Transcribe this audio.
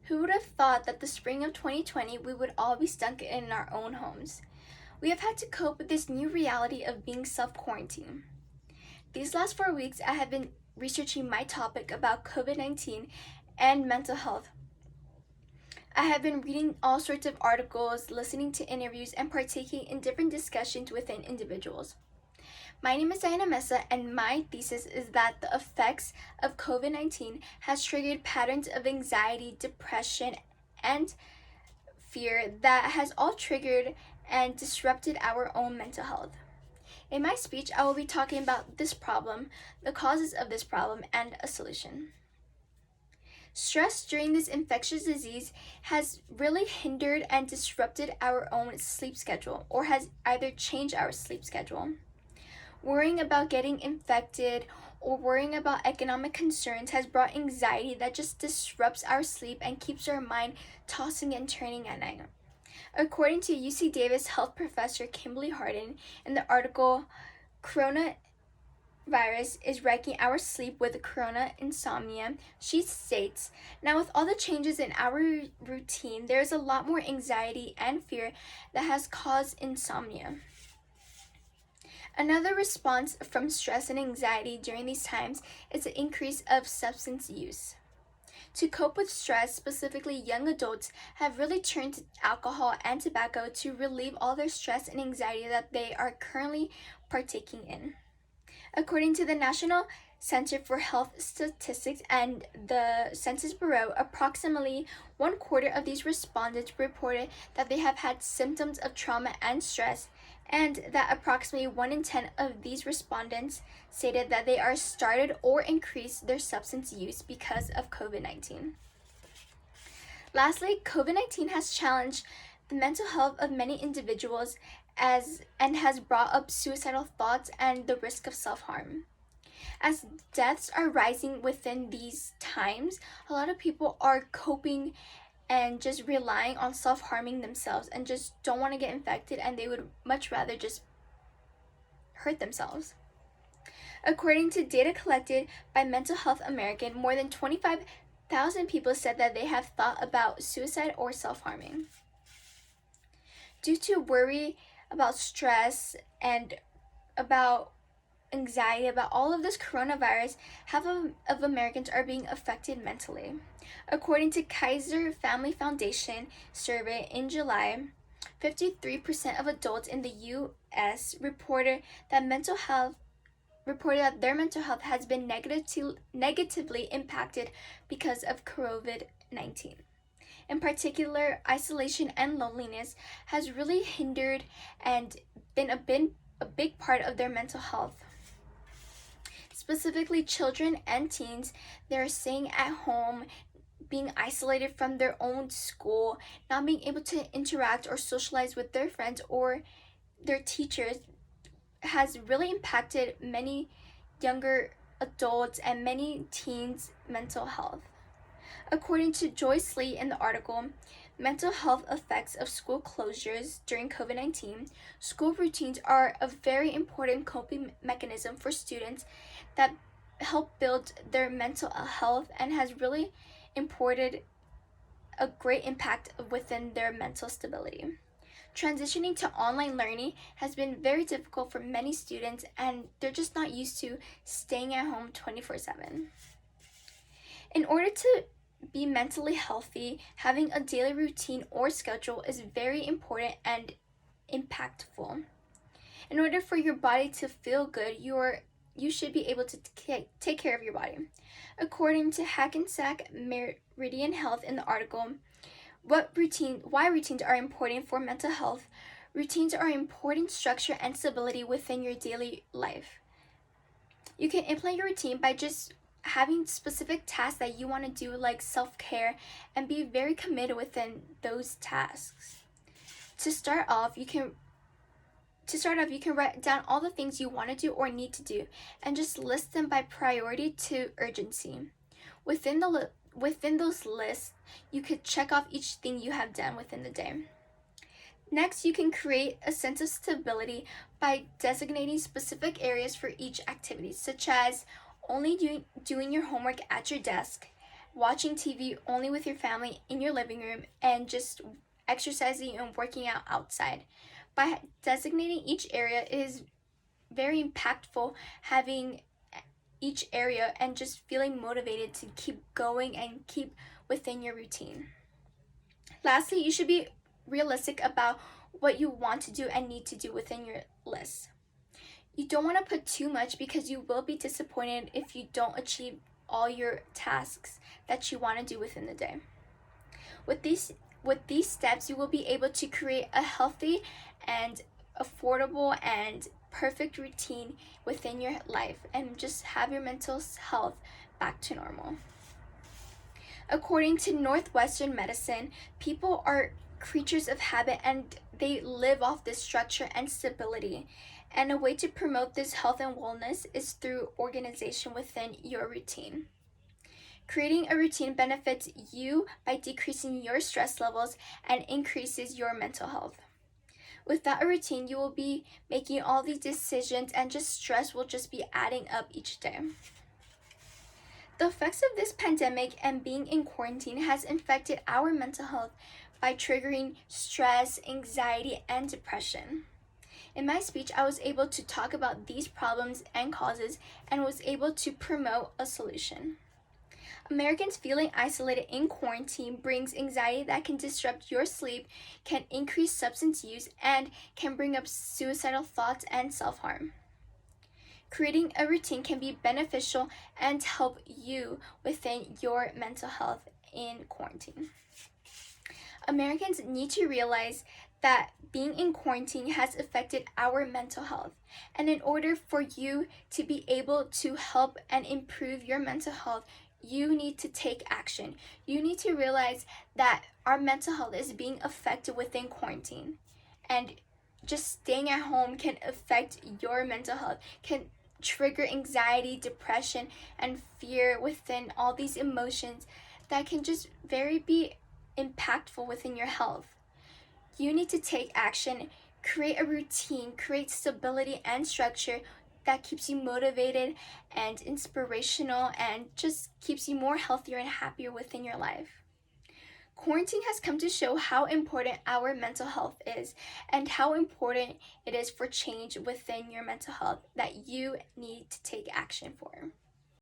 Who would have thought that the spring of 2020 we would all be stuck in our own homes? We have had to cope with this new reality of being self-quarantined. These last 4 weeks, I have been researching my topic about COVID-19 and mental health. I have been reading all sorts of articles, listening to interviews, and partaking in different discussions within individuals. My name is Diana Mesa, and my thesis is that the effects of COVID-19 has triggered patterns of anxiety, depression, and fear that has all triggered and disrupted our own mental health. In my speech, I will be talking about this problem, the causes of this problem, and a solution. Stress during this infectious disease has really hindered and disrupted our own sleep schedule, or has either changed our sleep schedule. Worrying about getting infected or worrying about economic concerns has brought anxiety that just disrupts our sleep and keeps our mind tossing and turning at night. According to UC Davis health professor Kimberly Harden in the article Coronavirus is Wrecking Our Sleep with Corona Insomnia, she states, "Now with all the changes in our routine, there is a lot more anxiety and fear that has caused insomnia." Another response from stress and anxiety during these times is the increase of substance use. To cope with stress, specifically young adults have really turned to alcohol and tobacco to relieve all their stress and anxiety that they are currently partaking in. According to the National Center for Health Statistics and the Census Bureau, approximately 1/4 of these respondents reported that they have had symptoms of trauma and stress, and that approximately 1 in 10 of these respondents stated that they are started or increased their substance use because of COVID-19. Lastly, COVID-19 has challenged the mental health of many individuals and has brought up suicidal thoughts and the risk of self-harm. As deaths are rising within these times, a lot of people are coping and just relying on self-harming themselves and just don't want to get infected, and they would much rather just hurt themselves. According to data collected by Mental Health American, more than 25,000 people said that they have thought about suicide or self-harming. Due to worry about stress and about anxiety about all of this coronavirus, half of Americans are being affected mentally. According to Kaiser Family Foundation survey in July, 53% of adults in the U.S. reported that their mental health has been negatively impacted because of COVID-19. In particular, isolation and loneliness has really hindered and been a big part of their mental health. Specifically, children and teens, they're staying at home, being isolated from their own school, not being able to interact or socialize with their friends or their teachers, has really impacted many younger adults and many teens' mental health. According to Joyce Lee in the article, Mental Health Effects of School Closures During COVID-19, school routines are a very important coping mechanism for students that help build their mental health and has really imported a great impact within their mental stability. Transitioning to online learning has been very difficult for many students, and they're just not used to staying at home 24/7. In order to be mentally healthy, having a daily routine or schedule is very important and impactful. In order for your body to feel good, you should be able to take care of your body. According to Hackensack Meridian Health in the article, why routines are important for mental health. Routines are important structure and stability within your daily life. You can implement your routine by just having specific tasks that you want to do, like self-care, and be very committed within those tasks. To start off, you can write down all the things you want to do or need to do and just list them by priority to urgency. Within those lists, you could check off each thing you have done within the day. Next, you can create a sense of stability by designating specific areas for each activity, such as only doing your homework at your desk, watching TV only with your family in your living room, and just exercising and working out outside. By designating each area, it is very impactful having each area and just feeling motivated to keep going and keep within your routine. Lastly, you should be realistic about what you want to do and need to do within your list. You don't want to put too much because you will be disappointed if you don't achieve all your tasks that you want to do within the day. With these steps, you will be able to create a healthy and affordable and perfect routine within your life and just have your mental health back to normal. According to Northwestern medicine, people are creatures of habit and they live off this structure and stability. And a way to promote this health and wellness is through organization within your routine. Creating a routine benefits you by decreasing your stress levels and increases your mental health. Without a routine, you will be making all these decisions and just stress will just be adding up each day. The effects of this pandemic and being in quarantine has affected our mental health by triggering stress, anxiety, and depression. In my speech, I was able to talk about these problems and causes and was able to promote a solution. Americans feeling isolated in quarantine brings anxiety that can disrupt your sleep, can increase substance use, and can bring up suicidal thoughts and self-harm. Creating a routine can be beneficial and help you within your mental health in quarantine. Americans need to realize that being in quarantine has affected our mental health. And in order for you to be able to help and improve your mental health, you need to take action. You need to realize that our mental health is being affected within quarantine. And just staying at home can affect your mental health, can trigger anxiety, depression, and fear within all these emotions that can just be impactful within your health. You need to take action, create a routine, create stability and structure that keeps you motivated and inspirational and just keeps you more healthier and happier within your life. Quarantine has come to show how important our mental health is and how important it is for change within your mental health that you need to take action for.